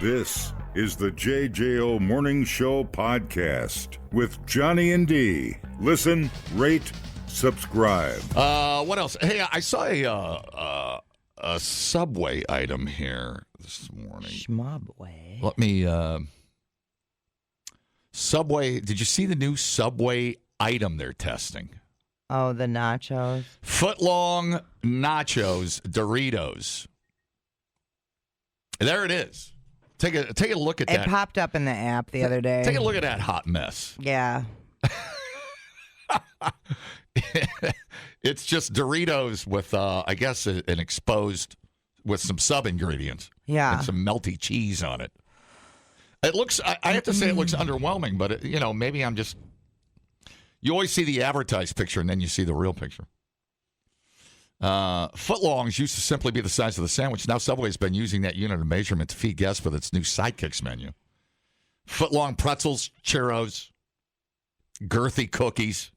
This is the JJO Morning Show podcast with Johnny and D. Listen, rate, subscribe. What else? Hey, I saw a Subway item here this morning. Schmubway. Let me. Subway. Did you see the new Subway item they're testing? Oh, the nachos. Footlong nachos, Doritos. There it is. Take a look at that. It popped up in the app the other day. Take a look at that hot mess. Yeah. It's just Doritos with, I guess, an exposed with some sub ingredients. Yeah. And some melty cheese on it. It looks. I have to say, it looks underwhelming. But maybe I'm just. You always see the advertised picture, and then you see the real picture. Footlongs used to simply be the size of the sandwich. Now Subway's been using that unit of measurement to feed guests with its new Sidekicks menu. Footlong pretzels, churros, girthy cookies,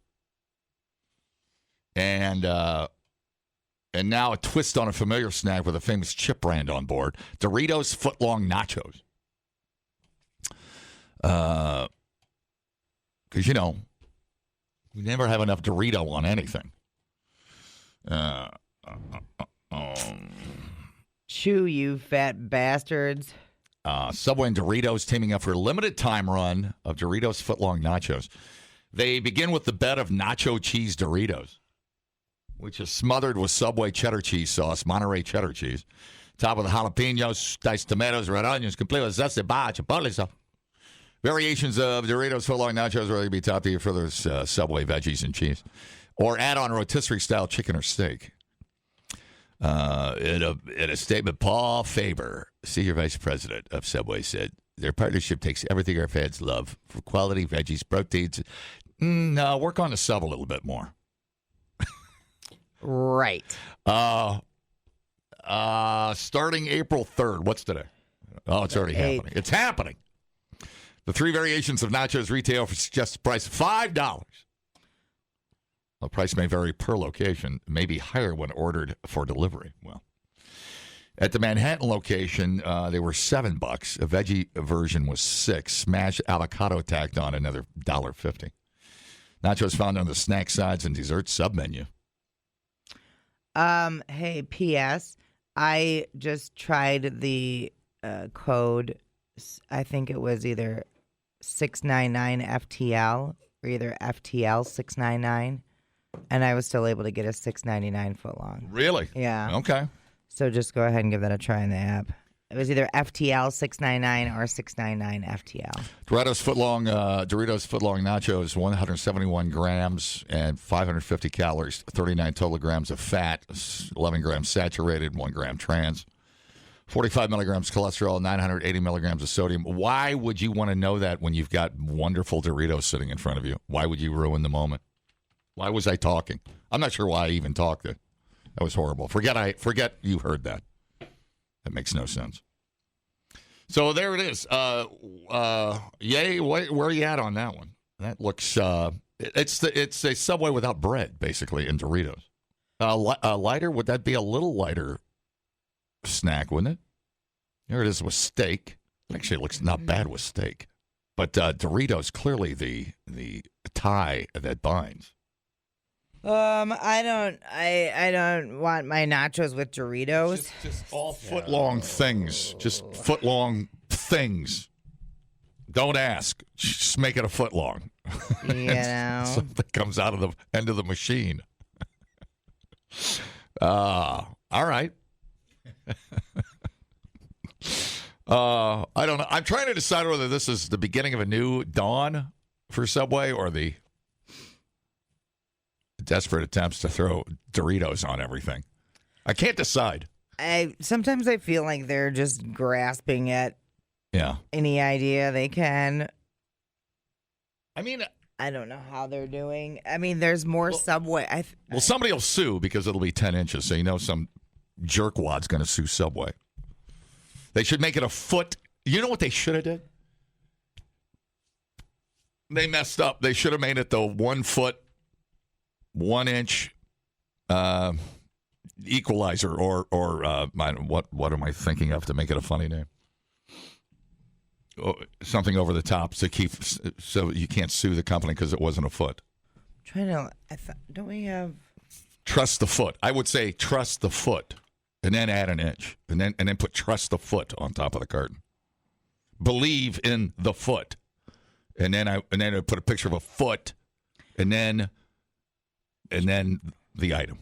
and now a twist on a familiar snack with a famous chip brand on board: Doritos Footlong Nachos. Because we never have enough Dorito on anything. Chew, you fat bastards. Subway and Doritos teaming up for a limited time run of Doritos Footlong Nachos. They begin with the bed of nacho cheese Doritos, which is smothered with Subway cheddar cheese sauce, Monterey cheddar cheese, top with jalapenos, diced tomatoes, red onions, complete with zesty chipotle sauce. Variations of Doritos Footlong Nachos will be topped here for those Subway veggies and cheese. Or add on rotisserie-style chicken or steak. In a statement, Paul Faber, Senior Vice President of Subway, said, their partnership takes everything our fans love for quality veggies, proteins. No, work on the sub a little bit more. Right. Starting April 3rd. What's today? Oh, it's already happening. It's happening. The three variations of nachos retail for suggested price of $5. The price may vary per location, may be higher when ordered for delivery. Well, at the Manhattan location, they were $7. A veggie version was $6. Smashed avocado tacked on another $1.50. Nachos found on the snack sides and dessert sub menu. Hey, P.S. I just tried the code. I think it was either 699 FTL or either FTL 699. And I was still able to get a $6.99 footlong. Really? Yeah. Okay. So just go ahead and give that a try in the app. It was either FTL 699 or 699 FTL. Doritos Footlong Nachos, 171 grams and 550 calories, 39 total grams of fat, 11 grams saturated, 1 gram trans, 45 milligrams cholesterol, 980 milligrams of sodium. Why would you want to know that when you've got wonderful Doritos sitting in front of you? Why would you ruin the moment? Why was I talking? I'm not sure why I even talked it. That was horrible. Forget you heard that. That makes no sense. So there it is. Yay! Where are you at on that one? That looks. It's a Subway without bread, basically, in Doritos. Lighter? Would that be a little lighter snack? Wouldn't it? There it is with steak. Actually, it looks not bad with steak. But Doritos clearly the tie that binds. I don't want my nachos with Doritos. Just all footlong things. Just footlong things. Don't ask. Just make it a footlong. You know. Something comes out of the end of the machine. All right. I don't know. I'm trying to decide whether this is the beginning of a new dawn for Subway or the desperate attempts to throw Doritos on everything. I can't decide. Sometimes I feel like they're just grasping at any idea they can. I mean, I don't know how they're doing. I mean, there's more Subway. Somebody will sue because it'll be 10 inches, so some jerkwad's going to sue Subway. They should make it a foot. You know what they should have did? They messed up. They should have made it the 1 foot, 1 inch equalizer, or what am I thinking of to make it a funny name? something over the top to keep so you can't sue the company because it wasn't a foot. Don't we have? Trust the foot. I would say trust the foot, and then add an inch, and then put trust the foot on top of the carton. Believe in the foot, and then I put a picture of a foot, and then the item.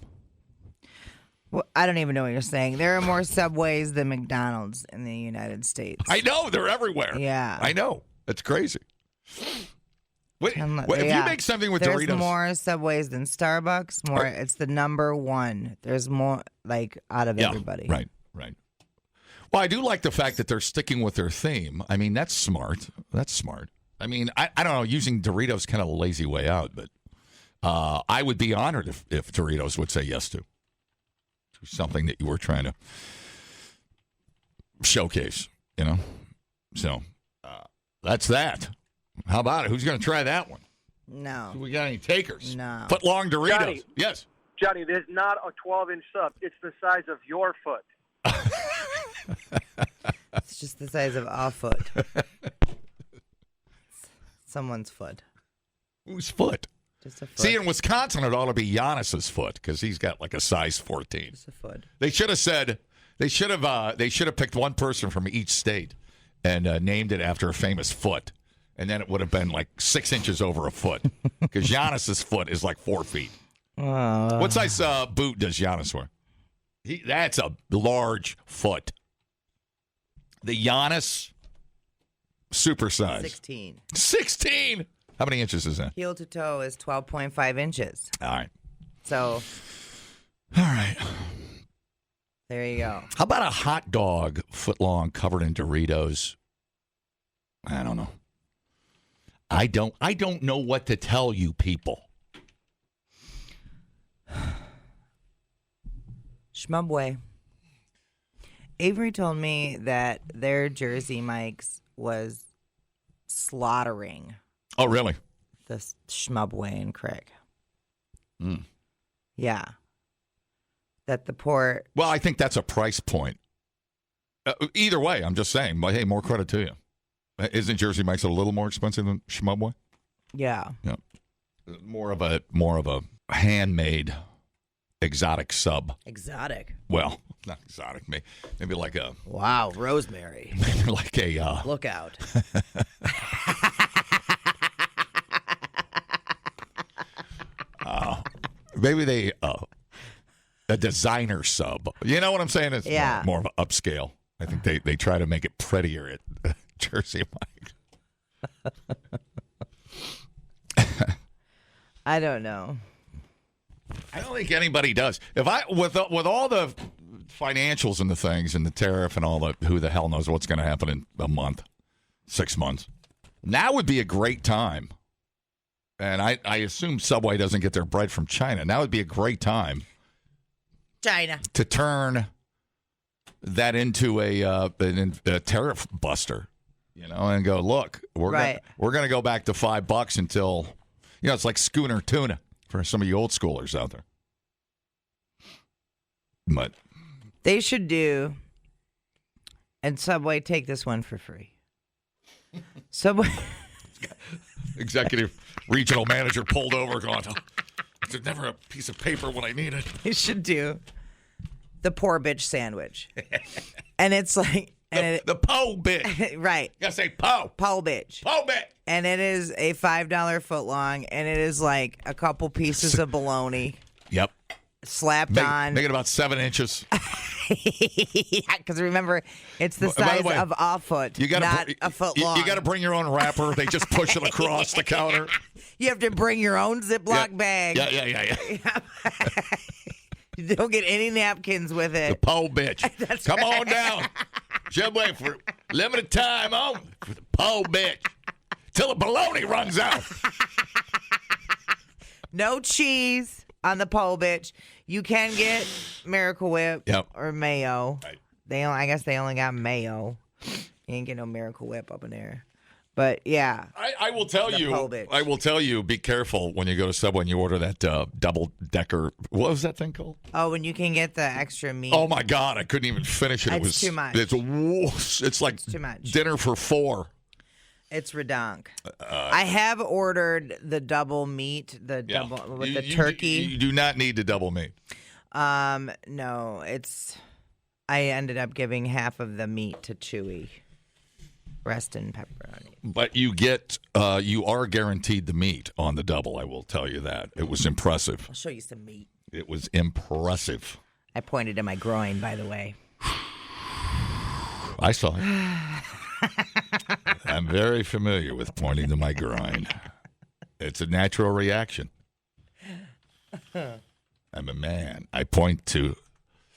Well, I don't even know what you're saying. There are more Subways than McDonald's in the United States. I know they're everywhere. Yeah, I know. That's crazy. Wait, if you make something with there's Doritos, there's more Subways than Starbucks. More, it's the number one. There's more out of everybody. Right. Well, I do like the fact that they're sticking with their theme. I mean, that's smart. I mean, I don't know, using Doritos kind of a lazy way out, but I would be honored if Doritos would say yes to something that you were trying to showcase, So that's that. How about it? Who's going to try that one? No. Do we got any takers? No. Foot-long Doritos. Johnny, yes. Johnny, there's not a 12-inch sub. It's the size of your foot. It's just the size of a foot. Someone's foot. Whose foot? Just a foot. See, in Wisconsin, it ought to be Giannis's foot because he's got like a size 14. Just a foot. They should have said they should have picked one person from each state and named it after a famous foot, and then it would have been like 6 inches over a foot because Giannis's foot is like 4 feet. What size boot does Giannis wear? That's a large foot. The Giannis supersize. 16. 16. How many inches is that? Heel to toe is 12.5 inches. All right. So. All right. There you go. How about a hot dog foot long covered in Doritos? I don't know. I don't know what to tell you people. Schmubway. Avery told me that their Jersey Mike's was slaughtering Oh, really? the Schmubway in Craig. Yeah. That the port. Well, I think that's a price point. Either way, I'm just saying. But hey, more credit to you. Isn't Jersey Mike's a little more expensive than Schmubway? Yeah. Yeah. More of a handmade exotic sub. Exotic. Well, not exotic. Maybe like a. Wow, rosemary. Maybe like a. Look out. Maybe they a designer sub. You know what I'm saying? It's more of an upscale. I think they try to make it prettier at Jersey Mike. I don't know. I don't think anybody does. If I with all the financials and the things and the tariff and all the who the hell knows what's going to happen in a month, 6 months. Now would be a great time. And I assume Subway doesn't get their bread from China. Now would be a great time. China. To turn that into a tariff buster, and go, look, we're going to go back to $5 until, it's like schooner tuna for some of you old schoolers out there. But they should do, and Subway, take this one for free. Subway. Executive regional manager pulled over going, there's never a piece of paper when I need it. They should do the poor bitch sandwich. And it's like... The po bitch. Right. You gotta say po. Po bitch. Po bitch. And it is a $5 foot long, and it is like a couple pieces of bologna. Yep. Slapped on. Make it about 7 inches. Because remember, it's the size of a foot, not a foot long. You got to bring your own wrapper. They just push it across the counter. You have to bring your own Ziploc bag. Yeah. You don't get any napkins with it. The po bitch. Come right. on down. Schmubway for limited time on for the po bitch. Till the bologna runs out. No cheese on the po bitch. You can get Miracle Whip or mayo. Right. I guess they only got mayo. You ain't get no Miracle Whip up in there. But yeah, I will tell you. I will tell you. Be careful when you go to Subway and you order that double decker. What was that thing called? Oh, when you can get the extra meat. Oh my God, I couldn't even finish it. It's too much. It's like too much. Dinner for 4. It's redonk. I have ordered the double meat, double with the turkey. You do not need the double meat. No, I ended up giving half of the meat to Chewy. Rest in pepperoni. But you are guaranteed the meat on the double, I will tell you that. It was impressive. I'll show you some meat. It was impressive. I pointed to my groin, by the way. I saw it. I'm very familiar with pointing to my groin. It's a natural reaction. I'm a man. I point to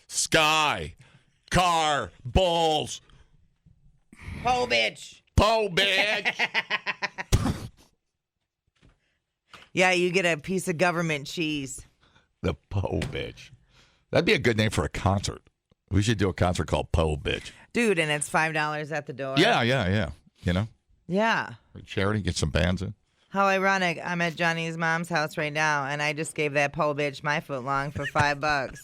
sky, car, balls. Po bitch. Po bitch. Yeah, you get a piece of government cheese. The Po bitch. That'd be a good name for a concert. We should do a concert called Po bitch. Dude, and it's $5 at the door. Yeah. You know? Yeah. For charity, get some bands in. How ironic. I'm at Johnny's mom's house right now, and I just gave that po bitch my foot long for $5.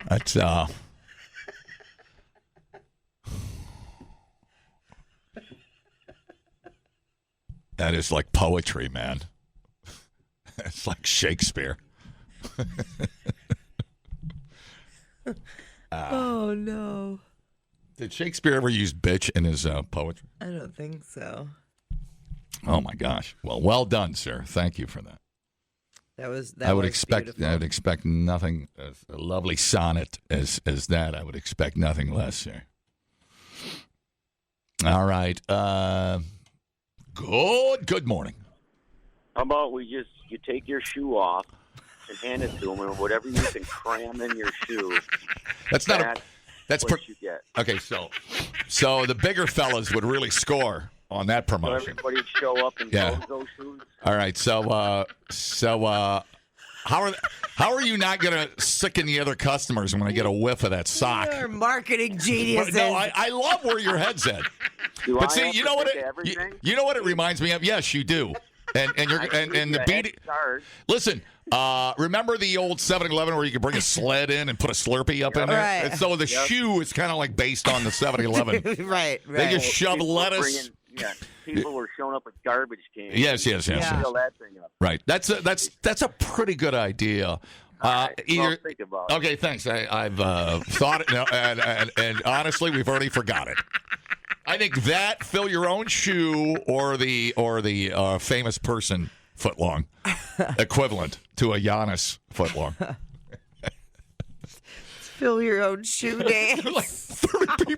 That's, that is like poetry, man. It's like Shakespeare. Oh, no. Did Shakespeare ever use bitch in his poetry? I don't think so. Oh, my gosh. Well done, sir. Thank you for that. I would expect nothing, as a lovely sonnet as that. I would expect nothing less, sir. All right. Good morning. How about you take your shoe off and hand it to them, and whatever you can cram in your shoe. That's what you get. Okay, so the bigger fellas would really score on that promotion. So everybody show up and those shoes. All right, so how are you not going to sicken the other customers when I get a whiff of that sock? You're marketing geniuses. No, I love where your head's at. But see, you know what it reminds me of? Yes, you do. And the beat. Listen, remember the old 7-Eleven where you could bring a sled in and put a Slurpee up in there? Right. And so the shoe is kind of like based on the 7-Eleven. Right. They just shove lettuce. People were showing up with garbage cans. Yes. Fill that thing up. Right. That's a pretty good idea. Think about it. Okay, thanks. I've thought it, and honestly, we've already forgot it. I think that fill your own shoe or the famous person footlong equivalent to a Giannis footlong. Fill your own shoe dance. Like 30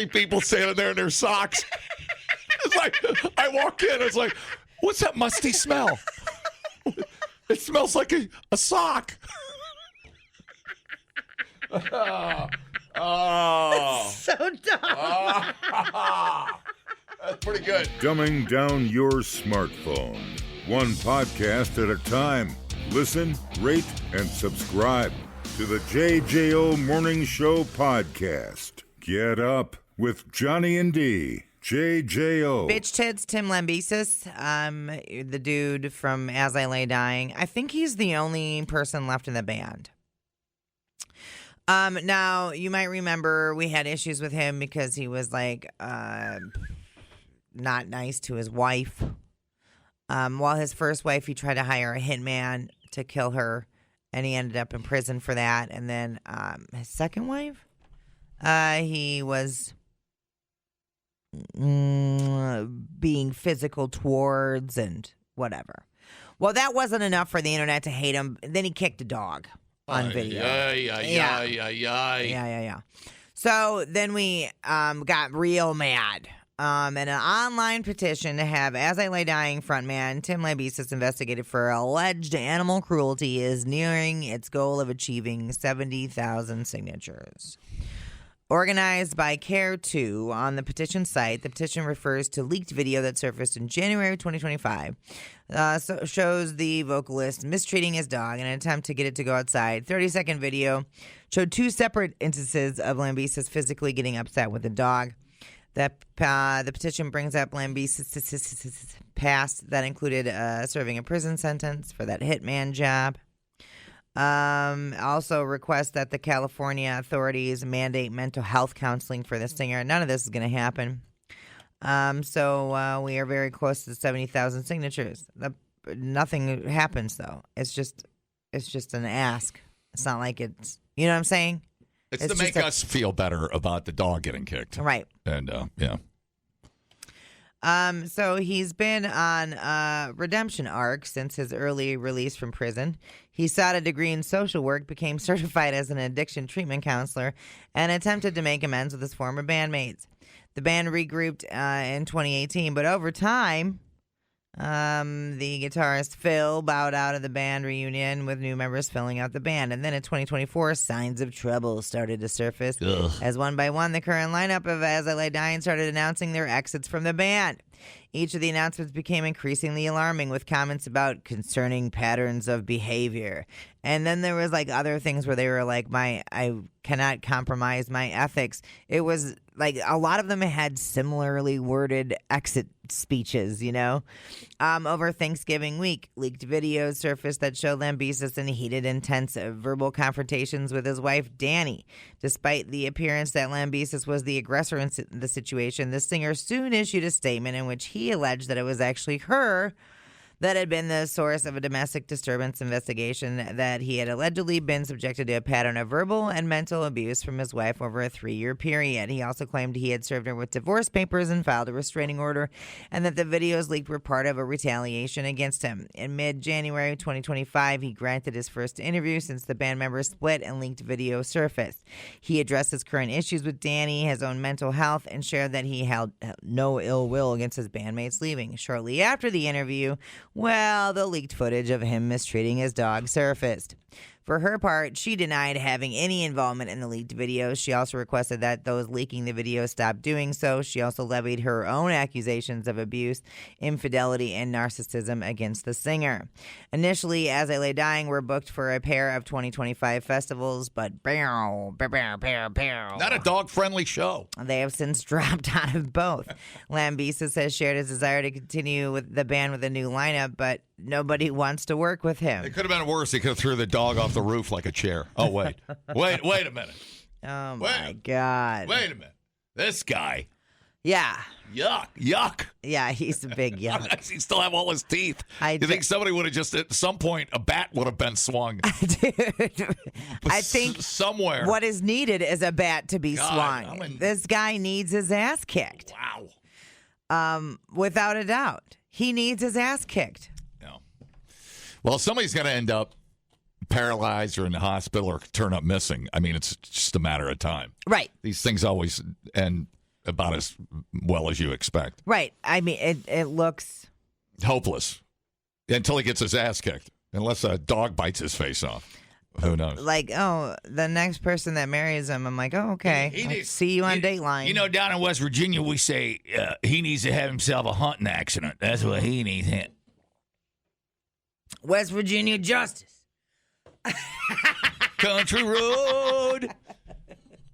people standing there in their socks. It's like I walk in. It's like, what's that musty smell? It smells like a sock. Oh. So dumb. That's pretty good. Dumbing down your smartphone. One podcast at a time. Listen, rate, and subscribe to the JJO Morning Show podcast. Get up with Johnny and D. JJO. Bitch Tits, Tim Lambesis, the dude from As I Lay Dying. I think he's the only person left in the band. Now, you might remember we had issues with him because he was like not nice to his wife. While his first wife, he tried to hire a hitman to kill her, and he ended up in prison for that. And then his second wife, he was being physical towards and whatever. Well, that wasn't enough for the internet to hate him. Then he kicked a dog on video. Yeah. So then we got real mad. And an online petition to have As I Lay Dying frontman Tim Lambesis investigated for alleged animal cruelty is nearing its goal of achieving 70,000 signatures. Organized by Care2 on the petition site, the petition refers to leaked video that surfaced in January 2025. Shows the vocalist mistreating his dog in an attempt to get it to go outside. 30-second video showed two separate instances of Lambesis physically getting upset with the dog. The petition brings up Lambesis' past that included serving a prison sentence for that hitman job. Also request that the California authorities mandate mental health counseling for the singer. None of this is going to happen. So we are very close to 70,000 signatures. Nothing happens, though. It's just an ask. It's not like it's, you know what I'm saying? It's to make us feel better about the dog getting kicked. Right. And, yeah. So he's been on a redemption arc since his early release from prison. He sought a degree in social work, became certified as an addiction treatment counselor, and attempted to make amends with his former bandmates. The band regrouped in 2018, but over time, the guitarist Phil bowed out of the band reunion with new members filling out the band. And then in 2024, signs of trouble started to surface. Ugh. As one by one, the current lineup of As I Lay Dying started announcing their exits from the band. Each of the announcements became increasingly alarming, with comments about concerning patterns of behavior. And then there was like other things where they were like, I cannot compromise my ethics. It was like a lot of them had similarly worded exit speeches, you know. Over Thanksgiving week, leaked videos surfaced that showed Lambesis in heated, intense verbal confrontations with his wife, Dani. Despite the appearance that Lambesis was the aggressor in the situation, the singer soon issued a statement in which he alleged that it was actually her that had been the source of a domestic disturbance investigation, that he had allegedly been subjected to a pattern of verbal and mental abuse from his wife over a 3-year period. He also claimed he had served her with divorce papers and filed a restraining order, and that the videos leaked were part of a retaliation against him. In mid-January 2025, he granted his first interview since the band members split and leaked video surfaced. He addressed his current issues with Dani, his own mental health, and shared that he held no ill will against his bandmates leaving. Shortly after the interview, well, the leaked footage of him mistreating his dog surfaced. For her part, she denied having any involvement in the leaked videos. She also requested that those leaking the videos stop doing so. She also levied her own accusations of abuse, infidelity, and narcissism against the singer. Initially, As I Lay Dying were booked for a pair of 2025 festivals, but not a dog-friendly show. They have since dropped out of both. Lambesis has shared his desire to continue with the band with a new lineup, but nobody wants to work with him. It could have been worse. He could have threw the dog off the roof like a chair. Oh, wait a minute. Oh, my God. Wait a minute. This guy. Yeah. Yuck. Yeah, he's a big yuck. How does he still have all his teeth? You think somebody would have just, at some point, a bat would have been swung? Dude, I think somewhere. What is needed is a bat to be swung. This guy needs his ass kicked. Wow. Without a doubt. He needs his ass kicked. No. Well, somebody's going to end up paralyzed or in the hospital or turn up missing. I mean, it's just a matter of time. Right. These things always end about as well as you expect. Right. I mean, it looks hopeless until he gets his ass kicked, unless a dog bites his face off. Who knows? Like, the next person that marries him, I'm like, oh, okay. See you on Dateline. You know, down in West Virginia, we say he needs to have himself a hunting accident. That's what he needs. West Virginia justice. Country road,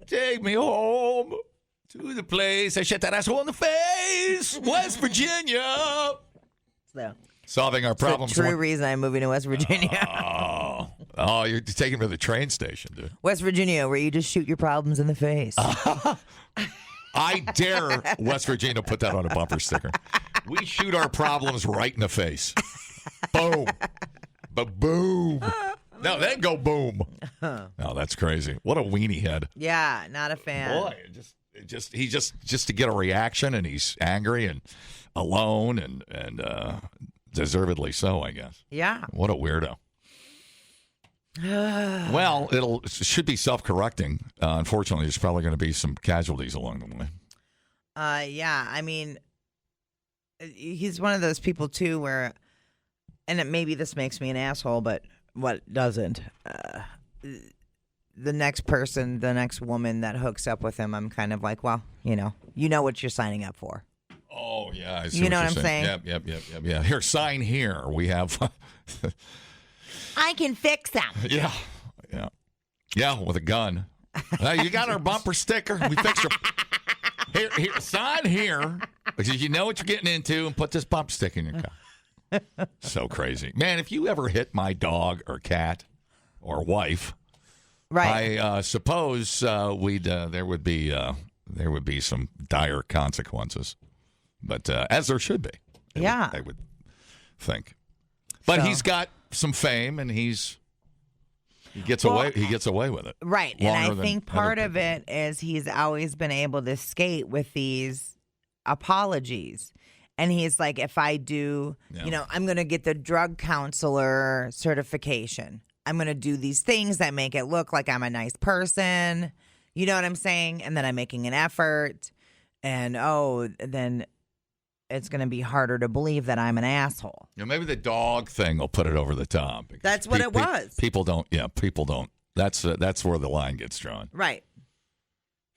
take me home to the place I shut that asshole in the face. West Virginia. So, solving our problems. It's the true reason I'm moving to West Virginia. Oh, you're taking me to the train station, dude. West Virginia, where you just shoot your problems in the face. I dare West Virginia to put that on a bumper sticker. We shoot our problems right in the face. Boom. Ba-boom. No, then go boom. Oh, that's crazy. What a weenie head. Yeah, not a fan. Boy, he just to get a reaction, and he's angry and alone and deservedly so, I guess. Yeah. What a weirdo. Well, it should be self-correcting. Unfortunately, there's probably going to be some casualties along the way. Yeah, I mean, he's one of those people too where, and maybe this makes me an asshole, but what doesn't? The next person, the next woman that hooks up with him, I'm kind of like, well, you know what you're signing up for. Oh yeah, I see you know what I'm saying. saying? Yep. Here, sign here. We have. I can fix them. Yeah, with a gun. You got our bumper sticker. We fixed her. Here, sign here because you know what you're getting into, and put this bumper sticker in your car. So crazy, man. If you ever hit my dog or cat, or wife, Right. I suppose there would be some dire consequences, but as there should be. I would think. But he's got some fame, and he gets away with it. Right. And I think part of it is he's always been able to skate with these apologies. And he's like, if I do, I'm going to get the drug counselor certification. I'm going to do these things that make it look like I'm a nice person. You know what I'm saying? And then I'm making an effort. And, then it's going to be harder to believe that I'm an asshole. Maybe the dog thing will put it over the top. That's what it was. People don't. That's where the line gets drawn. Right.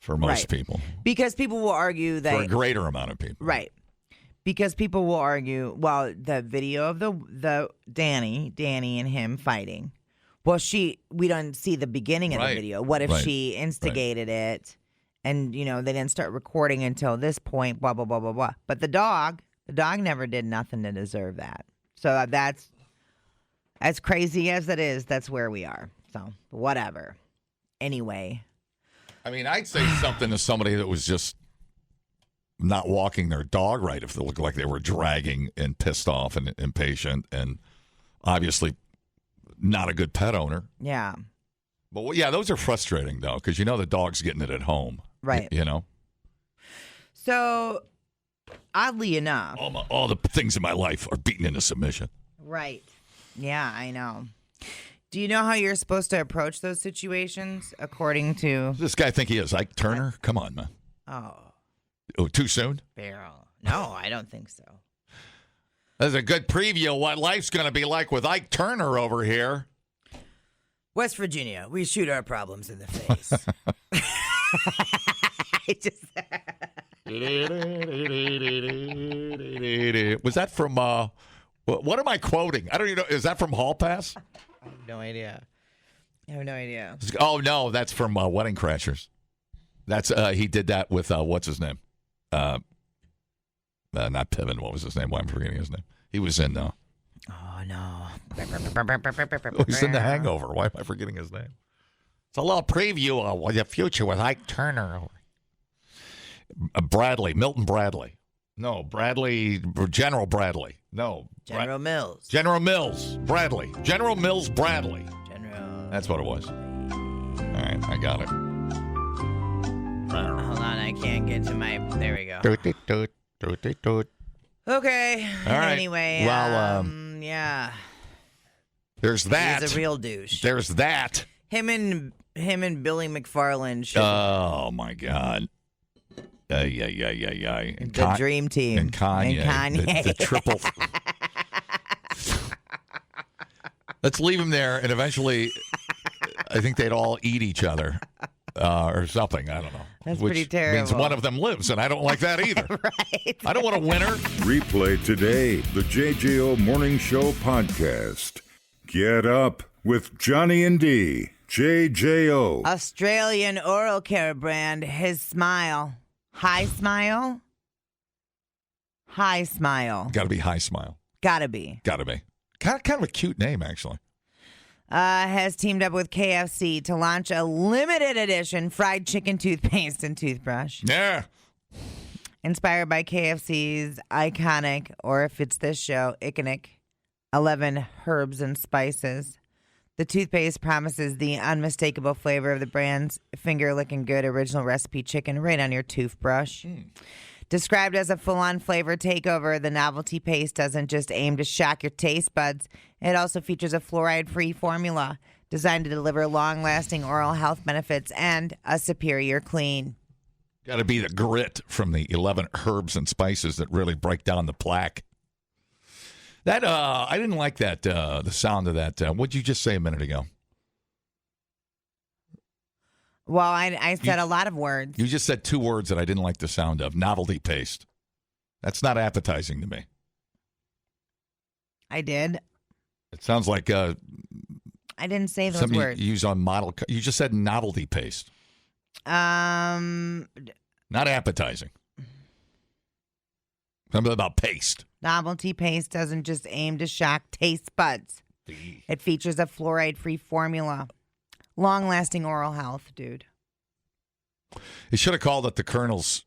For most people. Because people will argue that. For a greater amount of people. Right. Because people will argue, well, the video of the Danny and him fighting. Well, we don't see the beginning of the video. What if she instigated it? And, they didn't start recording until this point, blah, blah, blah, blah, blah. But the dog never did nothing to deserve that. So that's, as crazy as it is, that's where we are. So, whatever. Anyway. I mean, I'd say something to somebody that was just not walking their dog right if they looked like they were dragging and pissed off and impatient and obviously not a good pet owner. Yeah. But, those are frustrating, though, because the dog's getting it at home. Right. So, oddly enough. All the things in my life are beaten into submission. Right. Yeah, I know. Do you know how you're supposed to approach those situations according to... Does this guy think he is Ike Turner? Come on, man. Oh, too soon? Barrel. No, I don't think so. That's a good preview of what life's going to be like with Ike Turner over here. West Virginia, we shoot our problems in the face. Was that from, what am I quoting? I don't even know. Is that from Hall Pass? I have no idea. Oh, no, that's from Wedding Crashers. That's, he did that with, what's his name? Not Piven. What was his name? Why am I forgetting his name? He was in, oh, no. He's in The Hangover. Why am I forgetting his name? It's a little preview of the future with Ike Turner. Milton Bradley. No, Bradley, General Bradley. No. General Mills. General Mills Bradley. General Mills Bradley. That's what it was. All right, I got it. Hold on, I can't get to my... There we go. Okay. All right. Anyway, well, yeah. There's that. He's a real douche. There's that. Him and Billy McFarland should... Oh, my God. Yeah. The dream team. And Kanye. The triple... Let's leave him there, and eventually, I think they'd all eat each other or something. I don't know. That's pretty terrible. Means one of them lives, and I don't like that either. Right. I don't want a winner. Replay today the JJO Morning Show podcast. Get up with Johnny and D. JJO. Australian oral care brand, His Smile. High Smile? High Smile. Got to be High Smile. Gotta be. Kind of a cute name, actually. Has teamed up with KFC to launch a limited edition fried chicken toothpaste and toothbrush. Yeah. Inspired by KFC's iconic, or if it's this show, iconic, 11 herbs and spices. The toothpaste promises the unmistakable flavor of the brand's finger-licking good original recipe chicken right on your toothbrush. Described as a full-on flavor takeover, the novelty paste doesn't just aim to shock your taste buds. It also features a fluoride-free formula designed to deliver long-lasting oral health benefits and a superior clean. Got to be the grit from the 11 herbs and spices that really break down the plaque. That I didn't like that. The sound of that. What did you just say a minute ago? Well, I said a lot of words. You just said two words that I didn't like the sound of. Novelty paste. That's not appetizing to me. I did. It sounds like I didn't say those something words. You use on model. You just said novelty paste. Not appetizing. Something about paste. Novelty paste doesn't just aim to shock taste buds. It features a fluoride-free formula. Long-lasting oral health, dude. He should have called it the Colonel's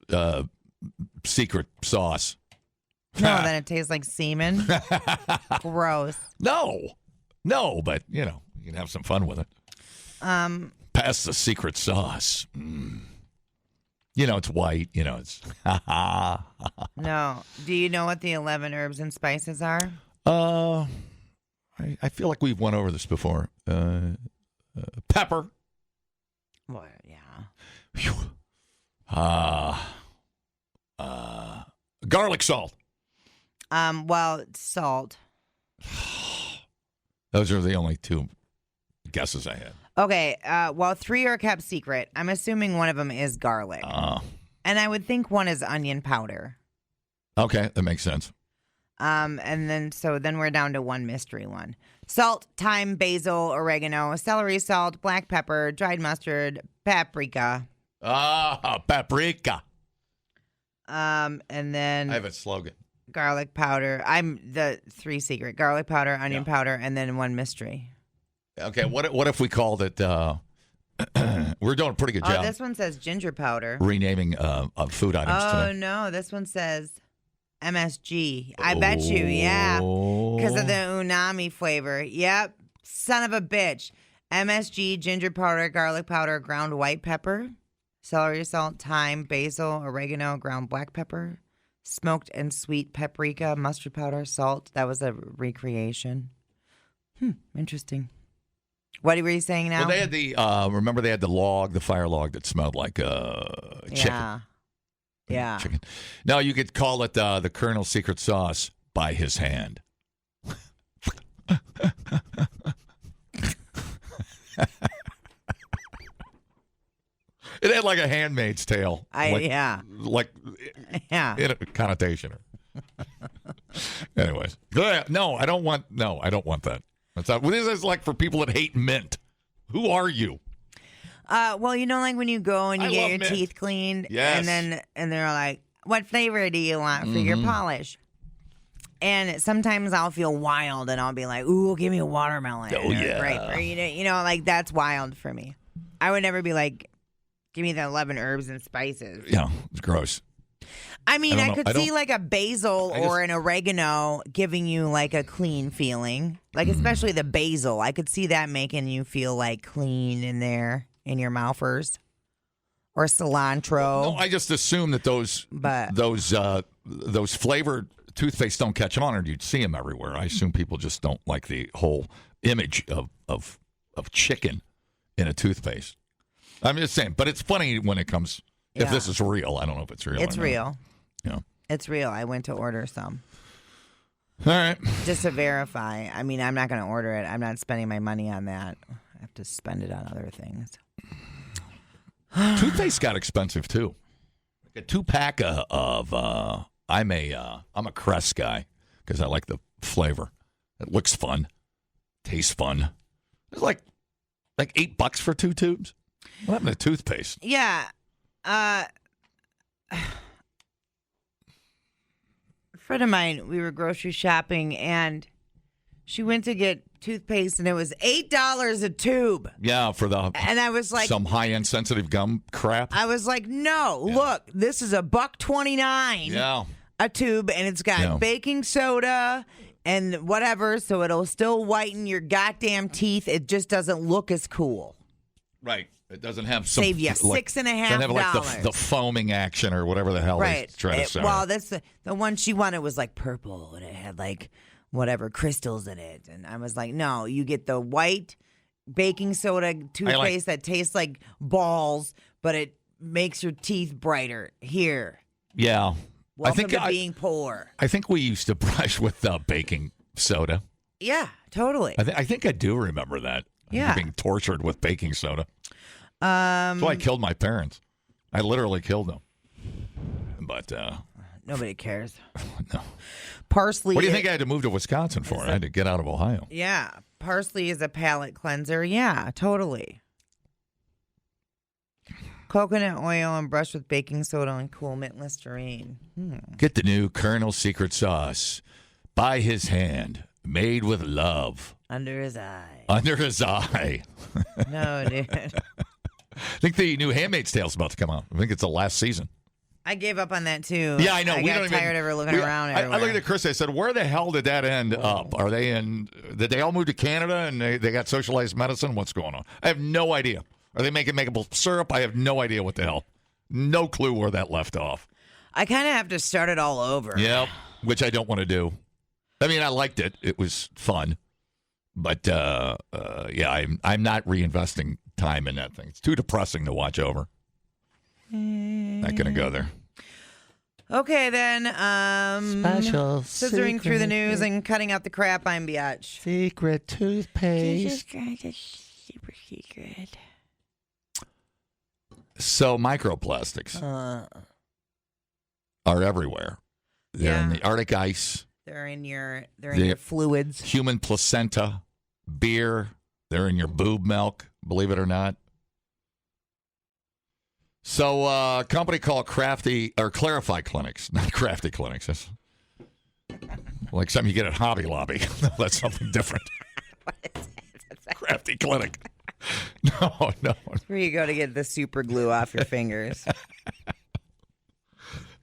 secret sauce. No, then it tastes like semen. Gross. No, but, you can have some fun with it. Pass the secret sauce. It's white. It's... No. Do you know what the 11 herbs and spices are? I feel like we've went over this before. Pepper. Well, yeah. Garlic salt. Well, salt. Those are the only two guesses I had. Okay. Well, 3 are kept secret. I'm assuming one of them is garlic. And I would think one is onion powder. Okay, that makes sense. And then we're down to one mystery one. Salt, thyme, basil, oregano, celery salt, black pepper, dried mustard, paprika. Paprika. And then I have a slogan. Garlic powder. I'm the 3 secret. Garlic powder, onion powder, and then one mystery. Okay, what if we called it we're doing a pretty good job. Oh, this one says ginger powder. Renaming food items today. Oh, no. This one says MSG. I bet you, yeah. Because of the umami flavor. Yep. Son of a bitch. MSG, ginger powder, garlic powder, ground white pepper, celery salt, thyme, basil, oregano, ground black pepper, smoked and sweet paprika, mustard powder, salt. That was a recreation. Interesting. What were you saying now? Well, they had remember they had the fire log that smelled like chicken. Yeah. Chicken. No, you could call it the Colonel's secret sauce by his hand. It had like a Handmaid's Tale. Yeah. Like in a connotation. Anyways. No, I don't want that. This is like for people that hate mint. Who are you? Well, like when you go and you get your teeth cleaned, yes. and they're like, "What flavor do you want for your polish?" And sometimes I'll feel wild, and I'll be like, "Ooh, give me a watermelon." Oh yeah, grape, or like that's wild for me. I would never be like, "Give me the 11 herbs and spices." Yeah, it's gross. I mean, I could see like a basil or an oregano giving you like a clean feeling, like especially the basil. I could see that making you feel like clean in there in your mouthers, or cilantro. No, I just assume that those flavored toothpaste don't catch on, or you'd see them everywhere. I assume people just don't like the whole image of chicken in a toothpaste. I'm just saying, but it's funny when it comes. Yeah. If this is real, I don't know if it's real. It's real. Yeah. It's real. I went to order some. All right. Just to verify. I mean, I'm not going to order it. I'm not spending my money on that. I have to spend it on other things. Toothpaste got expensive too. Like a 2-pack of I'm a Crest guy because I like the flavor. It looks fun, tastes fun. It's like $8 for 2 tubes. What happened to toothpaste? Yeah. A friend of mine, we were grocery shopping, and she went to get toothpaste, and it was $8 a tube. Yeah, for and I was like, some high-end sensitive gum crap. I was like, no, look, this is $1.29. Yeah, a tube, and it's got baking soda and whatever, so it'll still whiten your goddamn teeth. It just doesn't look as cool. Right. It doesn't have save you $6.50. Doesn't have like the foaming action or whatever the hell they try to say. Well, that's the one she wanted was like purple, and it had like whatever crystals in it, and I was like, no, you get the white baking soda toothpaste that tastes like balls, but it makes your teeth brighter. Here, yeah. Welcome to being poor. I think we used to brush with baking soda. Yeah, totally. I think I do remember that. Yeah, being tortured with baking soda. That's why I killed my parents. I literally killed them. But nobody cares. No. Parsley. What do you think I had to move to Wisconsin for? I had to get out of Ohio. Yeah, parsley is a palate cleanser. Yeah, totally. Coconut oil and brush with baking soda and cool mint Listerine. Get the new Colonel's secret sauce by his hand. Made with love. Under his eye. Under his eye. No, dude. I think the new Handmaid's Tale is about to come out. I think it's the last season. I gave up on that, too. Yeah, I know. I got tired of her looking around I everywhere. looked at Chris. I said, where the hell did that end up? Are they in... Did they all move to Canada and they got socialized medicine? What's going on? I have no idea. Are they making maple syrup? I have no idea what the hell. No clue where that left off. I kind of have to start it all over. Yep, which I don't want to do. I mean, I liked it. It was fun. But, yeah, I'm not reinvesting time in that thing. It's too depressing to watch over. Not going to go there. Okay, then. Special scissoring through the news and cutting out the crap, I'm Biatch. Secret toothpaste. Super secret. So microplastics are everywhere. They're in the Arctic ice. They're in your fluids. Human placenta, beer. They're in your boob milk, believe it or not. So a company called Clarify Clinics, not Crafty Clinics. That's like something you get at Hobby Lobby. That's something different. What is that? Crafty Clinic. No. Where you go to get the super glue off your fingers.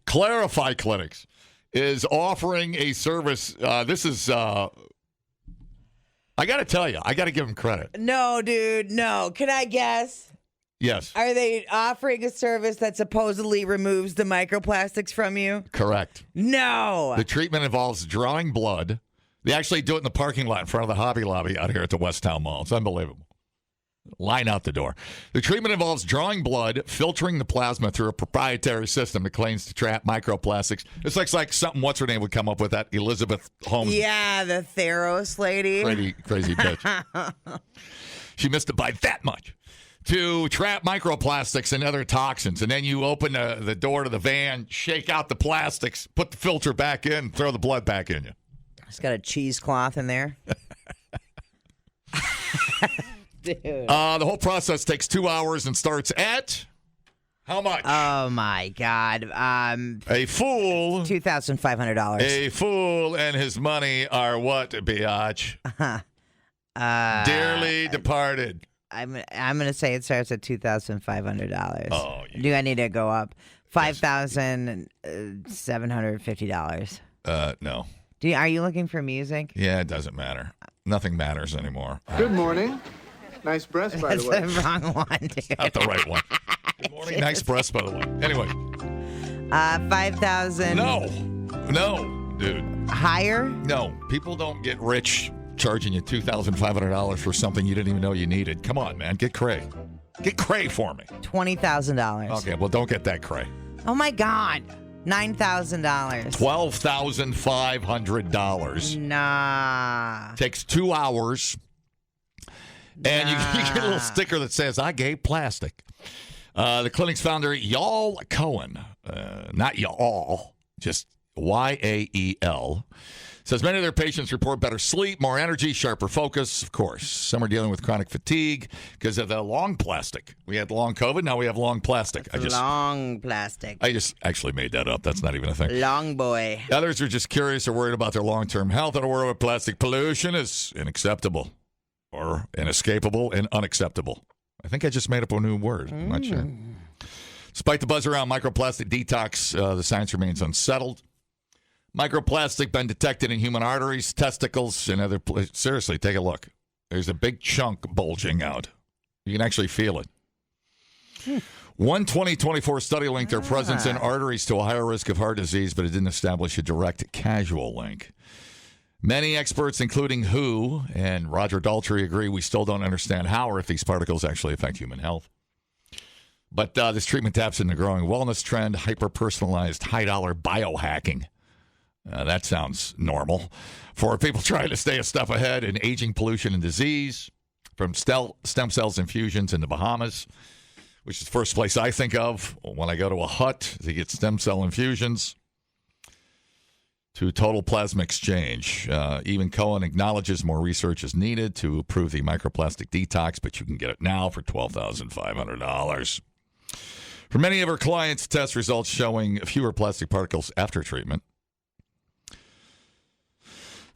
Clarify Clinics is offering a service. This is, I got to tell you, I got to give them credit. No, dude, no. Can I guess? Yes. Are they offering a service that supposedly removes the microplastics from you? Correct. No. The treatment involves drawing blood. They actually do it in the parking lot in front of the Hobby Lobby out here at the West Town Mall. It's unbelievable. Line out the door. The treatment involves drawing blood, filtering the plasma through a proprietary system that claims to trap microplastics. It's like something, what's her name, would come up with that? Elizabeth Holmes. Yeah, the Theros lady. Crazy bitch. She missed it by that much. To trap microplastics and other toxins. And then you open the door to the van, shake out the plastics, put the filter back in, throw the blood back in you. It's got a cheesecloth in there. Dude. The whole process takes 2 hours and starts at how much? Oh, my God. A fool. $2,500. A fool and his money are what, biatch? Dearly departed. I'm going to say it starts at $2,500. Oh, yeah. Do I need to go up? $5,750. No. Are you looking for music? Yeah, it doesn't matter. Nothing matters anymore. Good morning. Nice breast, by the way. That's the wrong one, dude. Not the right one. Good morning. Nice breast, by the way. Anyway. 5,000. No, dude. Higher? No. People don't get rich charging you $2,500 for something you didn't even know you needed. Come on, man. Get cray. Get cray for me. $20,000. Okay, well, don't get that cray. Oh, my God. $9,000. $12,500. Nah. Takes 2 hours. And you get a little sticker that says, I gave plastic. The clinic's founder, Yael Cohen, not Yael, just Y-A-E-L, says many of their patients report better sleep, more energy, sharper focus. Of course, some are dealing with chronic fatigue because of the long plastic. We had long COVID, now we have long plastic. Long plastic. I just actually made that up. That's not even a thing. Long boy. Others are just curious or worried about their long-term health, and a world where plastic pollution is unacceptable. Or inescapable and unacceptable. I think I just made up a new word. I'm not sure. Despite the buzz around microplastic detox, the science remains unsettled. Microplastic been detected in human arteries, testicles, and other places. Seriously, take a look. There's a big chunk bulging out. You can actually feel it. One 2024 study linked their presence in arteries to a higher risk of heart disease, but it didn't establish a direct causal link. Many experts, including WHO and Roger Daltrey, agree we still don't understand how or if these particles actually affect human health. But this treatment taps into the growing wellness trend, hyper-personalized, high-dollar biohacking. That sounds normal. For people trying to stay a step ahead in aging, pollution, and disease, from stem cells infusions in the Bahamas, which is the first place I think of when I go to a hut to get stem cell infusions, to total plasma exchange. Even Cohen acknowledges more research is needed to prove the microplastic detox, but you can get it now for $12,500. For many of her clients, test results showing fewer plastic particles after treatment.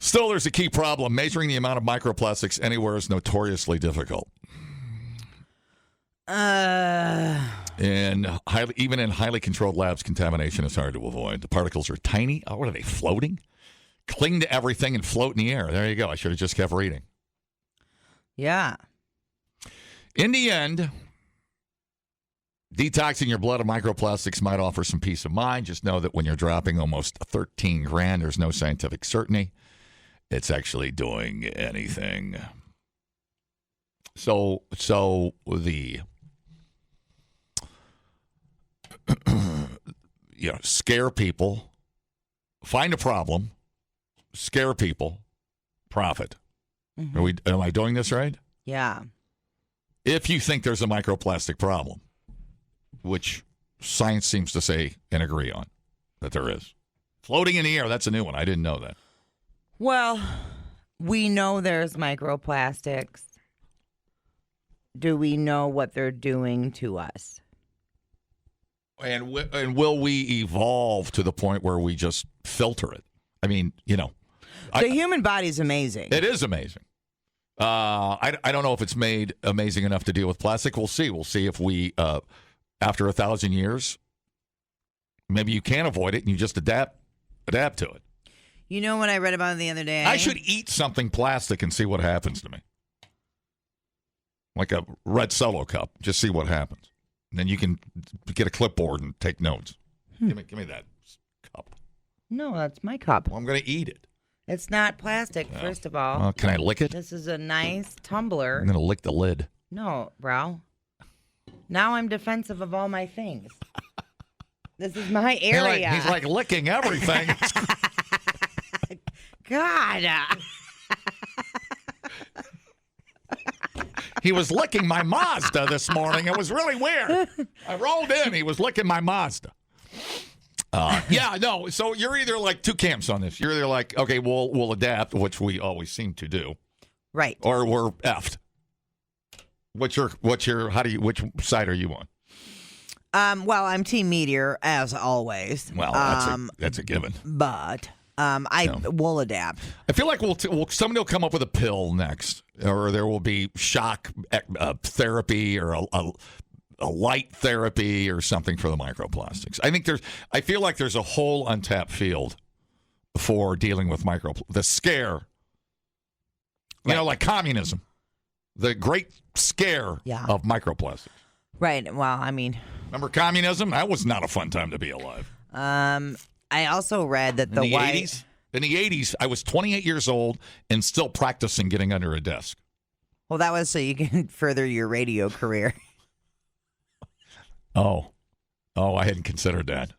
Still, there's a key problem. Measuring the amount of microplastics anywhere is notoriously difficult. Even in highly controlled labs, contamination is hard to avoid. The particles are tiny. Oh, what are they, floating? Cling to everything and float in the air. There you go. I should have just kept reading. Yeah. In the end, detoxing your blood of microplastics might offer some peace of mind. Just know that when you're dropping almost 13 grand, there's no scientific certainty it's actually doing anything. So the scare people, find a problem, scare people, profit. Mm-hmm. Am I doing this right? Yeah. If you think there's a microplastic problem, which science seems to say and agree on that there is. Floating in the air, that's a new one. I didn't know that. Well, we know there's microplastics. Do we know what they're doing to us? And will we evolve to the point where we just filter it? I mean, the human body's amazing. It is amazing. I don't know if it's made amazing enough to deal with plastic. We'll see. We'll see if we, after 1,000 years, maybe you can avoid it and you just adapt to it. You know what I read about it the other day? I should eat something plastic and see what happens to me. Like a red Solo cup. Just see what happens. And then you can get a clipboard and take notes. Give me that cup. No, that's my cup. Well, I'm going to eat it. It's not plastic, first of all. Can I lick it? This is a nice tumbler. I'm going to lick the lid. No, bro. Now I'm defensive of all my things. This is my area. He's like licking everything. God. He was licking my Mazda this morning. It was really weird. I rolled in. He was licking my Mazda. So you're either like two camps on this. You're either like, okay, we'll adapt, which we always seem to do. Right. Or we're effed. Which side are you on? Well, I'm Team Meteor, as always. Well, that's a given. But we'll adapt. I feel like somebody will come up with a pill next, or there will be shock therapy or a light therapy or something for the microplastics. I feel like there's a whole untapped field for dealing with the scare. Like communism, the great scare of microplastics. Right. Well, I mean, remember communism? That was not a fun time to be alive. I also read that in the 80s, I was 28 years old and still practicing getting under a desk. Well, that was so you can further your radio career. Oh, I hadn't considered that.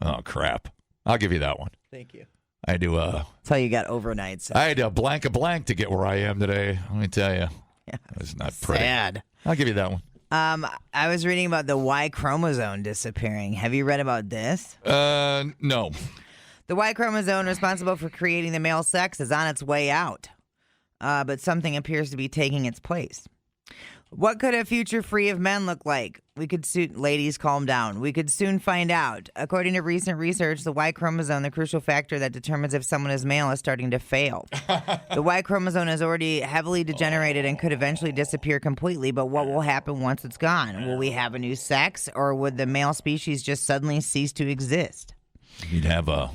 Oh, crap. I'll give you that one. Thank you. I do. That's how you got overnights. I had a blank to get where I am today. Let me tell you. Yeah. It's not pretty. Sad. I'll give you that one. I was reading about the Y chromosome disappearing. Have you read about this? No. The Y chromosome responsible for creating the male sex is on its way out, but something appears to be taking its place. What could a future free of men look like? Ladies, calm down. We could soon find out. According to recent research, the Y chromosome, the crucial factor that determines if someone is male, is starting to fail. The Y chromosome is already heavily degenerated and could eventually disappear completely, but what will happen once it's gone? Will we have a new sex, or would the male species just suddenly cease to exist? You'd have a...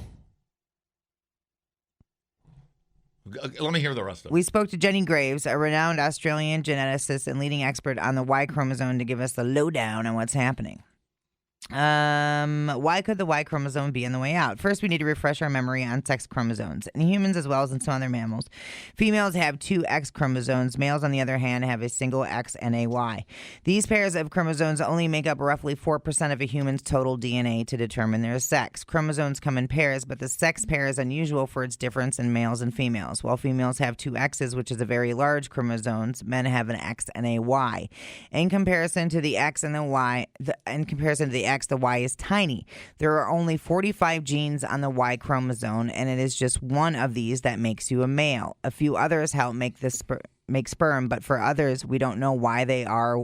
Let me hear the rest of it. We spoke to Jenny Graves, a renowned Australian geneticist and leading expert on the Y chromosome, to give us the lowdown on what's happening. Why could the Y chromosome be on the way out? First, we need to refresh our memory on sex chromosomes. In humans, as well as in some other mammals, females have two X chromosomes. Males, on the other hand, have a single X and a Y. These pairs of chromosomes only make up roughly 4% of a human's total DNA to determine their sex. Chromosomes come in pairs, but the sex pair is unusual for its difference in males and females. While females have two X's, which is a very large chromosomes, men have an X and a Y. In comparison to the X and the Y, the Y is tiny. There are only 45 genes on the Y chromosome, and it is just one of these that makes you a male. A few others help make sperm, but for others, we don't know why they are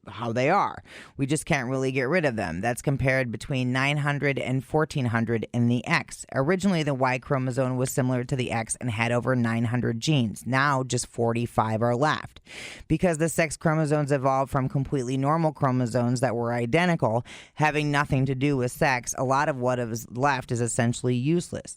how they are. We just can't really get rid of them. That's compared between 900 and 1400 in the X. Originally, the Y chromosome was similar to the X and had over 900 genes. Now, just 45 are left. Because the sex chromosomes evolved from completely normal chromosomes that were identical, having nothing to do with sex, a lot of what is left is essentially useless.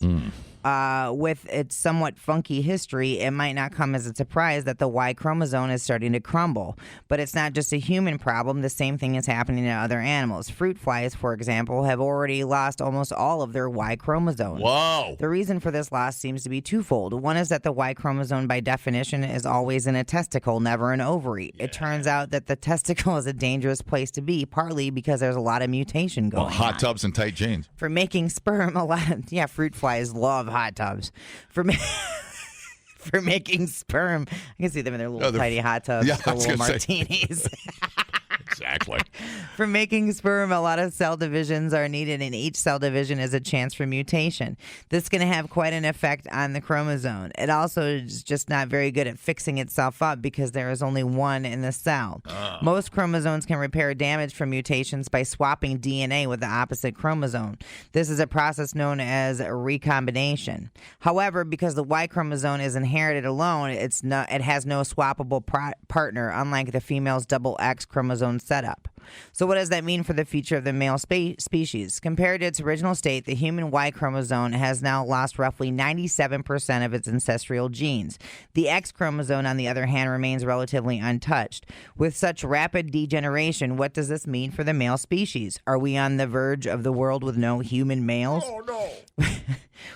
With its somewhat funky history, it might not come as a surprise that the Y chromosome is starting to crumble. But it's not just a human problem. The same thing is happening to other animals. Fruit flies, for example, have already lost almost all of their Y chromosomes. Whoa. The reason for this loss seems to be twofold. One is that the Y chromosome, by definition, is always in a testicle, never an ovary. Yeah. It turns out that the testicle is a dangerous place to be, partly because there's a lot of mutation going on. Hot tubs and tight jeans. For making sperm, fruit flies love hot tubs. For making sperm, I can see them in their little tiny hot tubs, their little martinis. Exactly. For making sperm, a lot of cell divisions are needed, and each cell division is a chance for mutation. This can have quite an effect on the chromosome. It also is just not very good at fixing itself up because there is only one in the cell. Most chromosomes can repair damage from mutations by swapping DNA with the opposite chromosome. This is a process known as recombination. However, because the Y chromosome is inherited alone, it has no swappable partner, unlike the female's double X chromosome setup. So what does that mean for the future of the male species? Compared to its original state, the human Y chromosome has now lost roughly 97% of its ancestral genes. The X chromosome, on the other hand, remains relatively untouched. With such rapid degeneration, what does this mean for the male species? Are we on the verge of the world with no human males? Oh, no.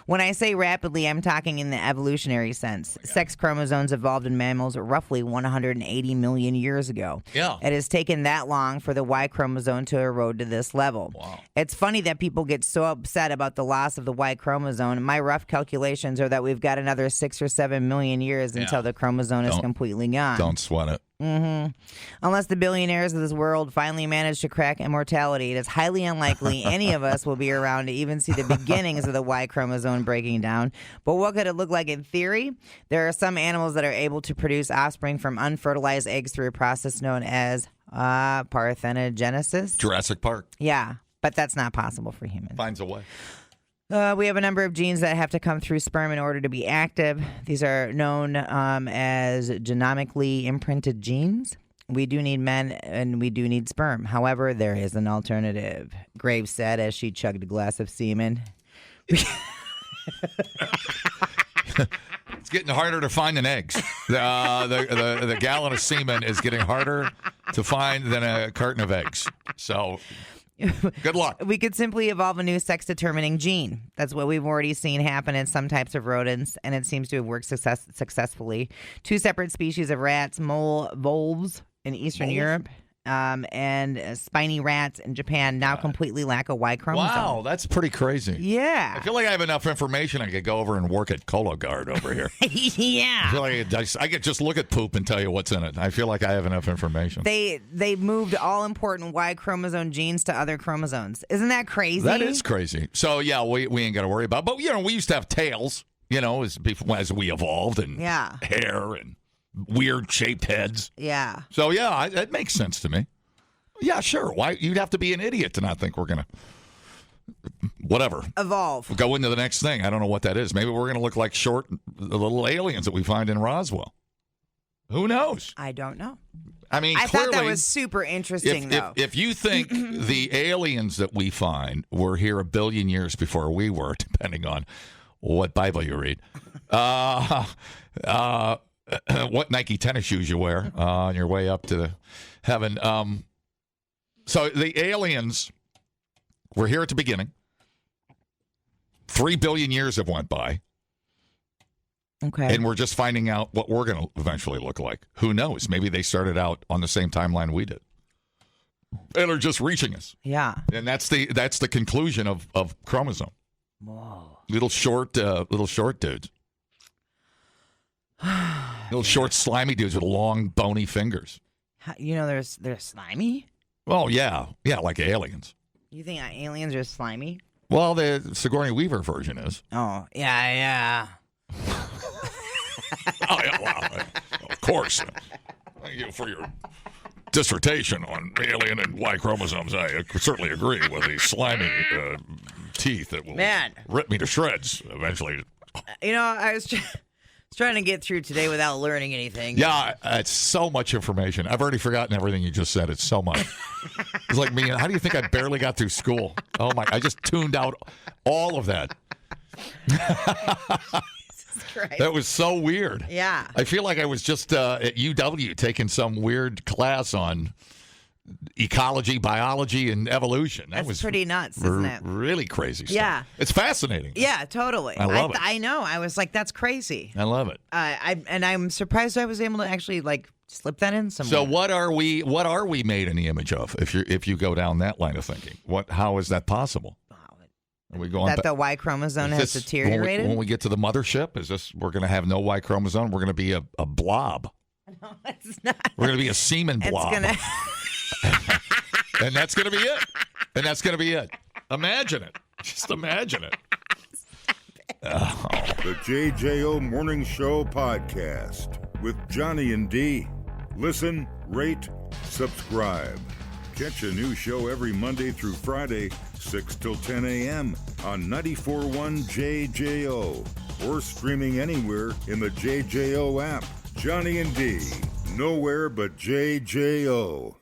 When I say rapidly, I'm talking in the evolutionary sense. Sex chromosomes evolved in mammals roughly 180 million years ago. Yeah. It has taken that long for the Y chromosome to erode to this level. Wow. It's funny that people get so upset about the loss of the Y chromosome. My rough calculations are that we've got another 6 or 7 million years until the chromosome is completely gone. Don't sweat it. Unless the billionaires of this world finally manage to crack immortality, it is highly unlikely any of us will be around to even see the beginnings of the Y chromosome breaking down. But what could it look like in theory? There are some animals that are able to produce offspring from unfertilized eggs through a process known as parthenogenesis. Jurassic Park. Yeah, but that's not possible for humans. Finds a way. We have a number of genes that have to come through sperm in order to be active. These are known as genomically imprinted genes. We do need men and we do need sperm. However, there is an alternative. Graves said as she chugged a glass of semen. It's getting harder to find than eggs. The gallon of semen is getting harder to find than a carton of eggs. So good luck. We could simply evolve a new sex-determining gene. That's what we've already seen happen in some types of rodents, and it seems to have worked successfully. 2 separate species of rats, mole voles in Eastern Europe, and spiny rats in Japan now completely lack a Y chromosome. Wow, that's pretty crazy. Yeah. I feel like I have enough information I could go over and work at Cologuard over here. Yeah. I feel like I could just look at poop and tell you what's in it. I feel like I have enough information. They moved all important Y chromosome genes to other chromosomes. Isn't that crazy? That is crazy. So, yeah, we ain't got to worry about it. But, we used to have tails, as we evolved, and hair and weird shaped heads. Yeah. So, yeah, that makes sense to me. Yeah, sure. Why? You'd have to be an idiot to not think we're going to, whatever. Evolve. Go into the next thing. I don't know what that is. Maybe we're going to look like the little aliens that we find in Roswell. Who knows? I don't know. I mean, I clearly, thought that was super interesting, though. If you think the aliens that we find were here 1 billion years before we were, depending on what Bible you read, what Nike tennis shoes you wear on your way up to heaven. So the aliens were here at the beginning. 3 billion years have went by. Okay. And we're just finding out what we're going to eventually look like. Who knows? Maybe they started out on the same timeline we did. And are just reaching us. Yeah. And that's the conclusion of chromosome. Whoa. Little short dudes. Little short, slimy dudes with long, bony fingers. They're slimy? Oh, yeah. Yeah, like aliens. You think aliens are slimy? Well, the Sigourney Weaver version is. Oh, yeah. Oh, yeah, wow. Of course. Thank you for your dissertation on alien and Y chromosomes. I certainly agree with the slimy teeth that will rip me to shreds eventually. I was trying to get through today without learning anything. Yeah, it's so much information. I've already forgotten everything you just said. It's so much. It's like me. How do you think I barely got through school? Oh, my. I just tuned out all of that. That was so weird. Yeah. I feel like I was just at UW taking some weird class on ecology, biology, and evolution. That was pretty nuts, isn't it? Really crazy stuff. Yeah. It's fascinating. Yeah, totally. I love it. I know. I was like, that's crazy. I love it. I'm surprised I was able to actually slip that in somewhere. So what are we made in the image of if you go down that line of thinking? How is that possible? Are we going that the Y chromosome has deteriorated? When we get to the mothership, we're going to have no Y chromosome? We're going to be a blob. No, it's not. We're going to be a semen blob. And that's going to be it. And that's going to be it. Imagine it. Just imagine it. Oh. The JJO Morning Show podcast with Johnny and D. Listen, rate, subscribe. Catch a new show every Monday through Friday, 6 till 10 a.m. on 94.1 JJO or streaming anywhere in the JJO app. Johnny and D, nowhere but JJO.